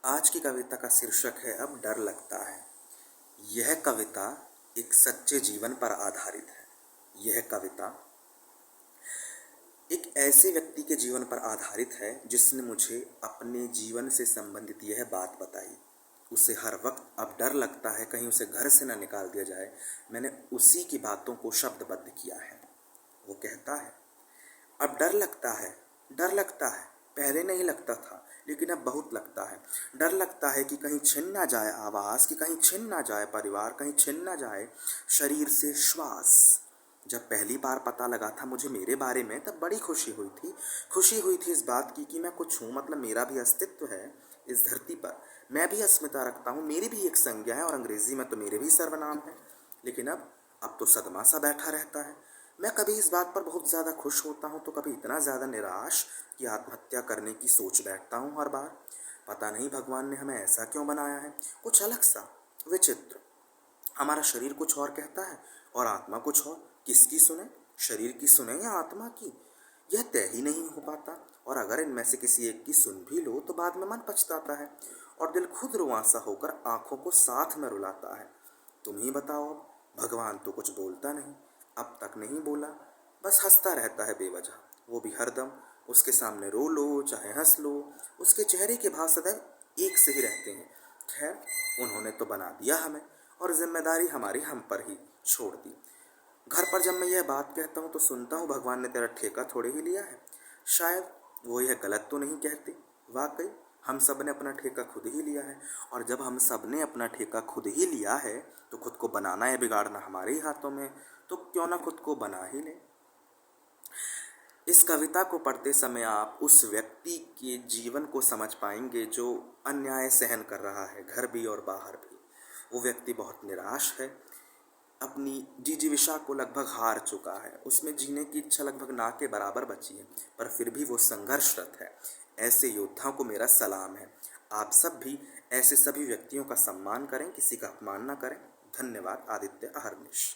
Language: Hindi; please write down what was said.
आज की कविता का शीर्षक है अब डर लगता है। यह कविता एक सच्चे जीवन पर आधारित है। यह कविता एक ऐसे व्यक्ति के जीवन पर आधारित है जिसने मुझे अपने जीवन से संबंधित यह बात बताई। उसे हर वक्त अब डर लगता है कहीं उसे घर से न निकाल दिया जाए। मैंने उसी की बातों को शब्दबद्ध किया है। वो कहता है, अब डर लगता है, डर लगता है। पहले नहीं लगता था, लेकिन अब बहुत लगता है। डर लगता है कि कहीं छिन ना जाए आवाज़, कि कहीं छिन ना जाए परिवार, कहीं छिन ना जाए शरीर से श्वास। जब पहली बार पता लगा था मुझे मेरे बारे में, तब बड़ी खुशी हुई थी। खुशी हुई थी इस बात की कि मैं कुछ हूँ, मतलब मेरा भी अस्तित्व है इस धरती पर। मैं भी अस्मिता रखता हूँ, मेरी भी एक संज्ञा है और अंग्रेजी में तो मेरे भी सर्वनाम है। लेकिन अब तो सदमा सा बैठा रहता है। मैं कभी इस बात पर बहुत ज़्यादा खुश होता हूँ तो कभी इतना ज़्यादा निराश कि आत्महत्या करने की सोच बैठता हूँ हर बार। पता नहीं भगवान ने हमें ऐसा क्यों बनाया है, कुछ अलग सा, विचित्र। हमारा शरीर कुछ और कहता है और आत्मा कुछ और। किसकी सुने, शरीर की सुने या आत्मा की, यह तय ही नहीं हो पाता। और अगर इनमें से किसी एक की सुन भी लो तो बाद में मन पछताता है और दिल खुद रुआंसा होकर आंखों को साथ में रुलाता है। तुम ही बताओ, अब भगवान तो कुछ बोलता नहीं, अब तक नहीं बोला, बस हंसता रहता है बेवजह। वो भी हरदम। उसके सामने रो लो चाहे हंस लो, उसके चेहरे के भाव सदैव एक से ही रहते हैं। खैर, उन्होंने तो बना दिया हमें और जिम्मेदारी हमारी हम पर ही छोड़ दी। घर पर जब मैं यह बात कहता हूँ तो सुनता हूँ, भगवान ने तेरा ठेका थोड़े ही लिया है। शायद वो यह गलत तो नहीं कहते। वाकई हम सब ने अपना ठेका खुद ही लिया है, और जब हम सब ने अपना ठेका खुद ही लिया है तो खुद को बनाना या बिगाड़ना हमारे ही हाथों में। तो क्यों ना खुद को बना ही लें। इस कविता को पढ़ते समय आप उस व्यक्ति के जीवन को समझ पाएंगे जो अन्याय सहन कर रहा है, घर भी और बाहर भी। वो व्यक्ति बहुत निराश है, अपनी जिजीविषा को लगभग हार चुका है। उसमें जीने की इच्छा लगभग ना के बराबर बची है, पर फिर भी वो संघर्षरत है। ऐसे योद्धाओं को मेरा सलाम है। आप सब भी ऐसे सभी व्यक्तियों का सम्मान करें, किसी का अपमान ना करें। धन्यवाद। आदित्य अहर्निश।